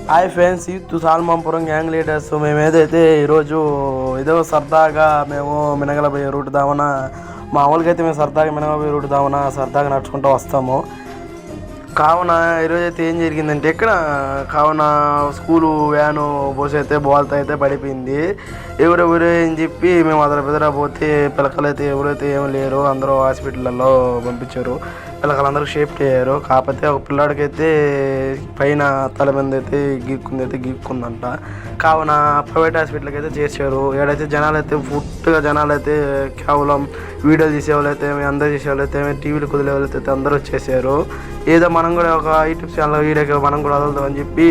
Hi friends, youth Salmampuram gang leaders. మేము ఏదైతే ఈరోజు ఏదో సరదాగా మేము మినగలపోయే రూట్ దావన మామూలుగా అయితే మేము సరదాగా మినగలపోయే రూట్ దావన సరదాగా నడుచుకుంటూ వస్తాము. కావున ఈరోజైతే ఏం జరిగిందంటే ఇక్కడ కావున స్కూలు వ్యాను బస్సు అయితే బోల్తా అయితే పడిపోయింది. ఎవరెవరు అని చెప్పి మేము బెదరపోతే పిల్లకలైతే ఎవరైతే ఏమి లేరు, అందరూ హాస్పిటల్లో పంపించారు. పిల్లకాయలందరూ సేఫ్టీ అయ్యారు. కాకపోతే ఒక పిల్లాడికైతే పైన తల మీద అయితే గీక్కుందంట. కావున ప్రైవేట్ హాస్పిటల్కి అయితే చేర్చారు. ఏడైతే జనాలు అయితే ఫుట్గా జనాలు అయితే కేవలం వీడియోలు చేసేవాళ్ళు అయితే అందరూ చేసేవాళ్ళు అయితే టీవీలు కుదిలే వాళ్ళు అయితే అందరూ వచ్చేసారు. ఏదో మనం కూడా ఒక యూట్యూబ్ ఛానల్ వీడియోకి మనం కూడా వదులుదామని చెప్పి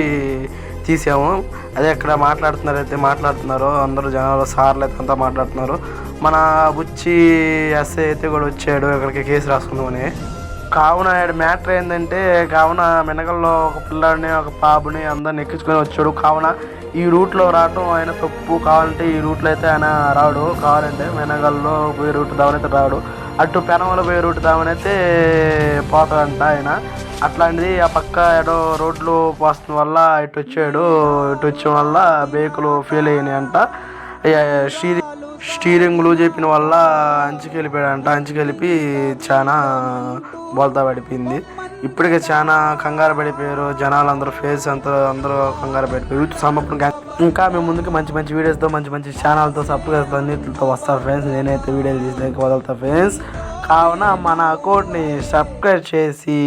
తీసాము. అదే ఇక్కడ మాట్లాడుతున్నారు అందరూ జనాలు, సార్లు అయితే అంతా మాట్లాడుతున్నారు. మన బుచ్చి ఎస్ఐ అయితే కూడా వచ్చాడు ఇక్కడికి కేసు రాసుకుందామని. కావున మ్యాటర్ ఏంటంటే కావున మినగల్లో ఒక పిల్లాడిని ఒక పాపని అందరిని ఎక్కించుకొని వచ్చాడు. కావున ఈ రూట్లో రావటం ఆయన తప్పు. కావాలంటే ఈ రూట్లో అయితే ఆయన రాడు. కావాలంటే మినగల్లో పోయే రూట్ దావనైతే రాడు. అటు పెనమలో పోయే రూట్ దావనైతే పోతాడంట ఆయన. అట్లాంటిది ఆ పక్క ఏదో రోడ్లు పోస్తున్న వల్ల ఇటు వచ్చాడు. ఇటు వచ్చే వల్ల బైకులు ఫెయిల్ అయినాయి అంట. స్టీరింగ్ లూజ్ అయిపోయిన వల్ల అంచుకి వెళ్ళిపోయాడంట. అంచుకి వెళ్ళిపి చాలా బోల్తా పడిపోయింది. ఇప్పటికే చాలా కంగారు పడిపోయారు జనాలు, అందరూ ఫేస్ అందరూ కంగారు పడిపోయారు. యూత్ సమర్పణ ఇంకా మేము ముందుకు మంచి మంచి వీడియోస్తో మంచి ఛానల్తో సబ్స్క్రైబ్ అన్నిటితో వస్తా ఫ్రెండ్స్. నేనైతే వీడియోలు తీసినాక వదులుతా ఫ్రెండ్స్. కావున మన అకౌంట్ని సబ్స్క్రైబ్ చేసి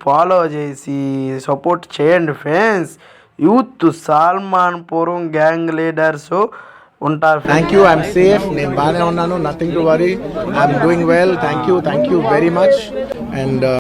ఫాలో చేసి సపోర్ట్ చేయండి ఫ్రెండ్స్. యూత్ సాల్మాన్పురం గ్యాంగ్ లీడర్స్ ఉంటారు. Thank you. ఐఎమ్ సేఫ్, నేను బాగానే ఉన్నాను. Nothing to worry, I'm doing well. Thank you very much. And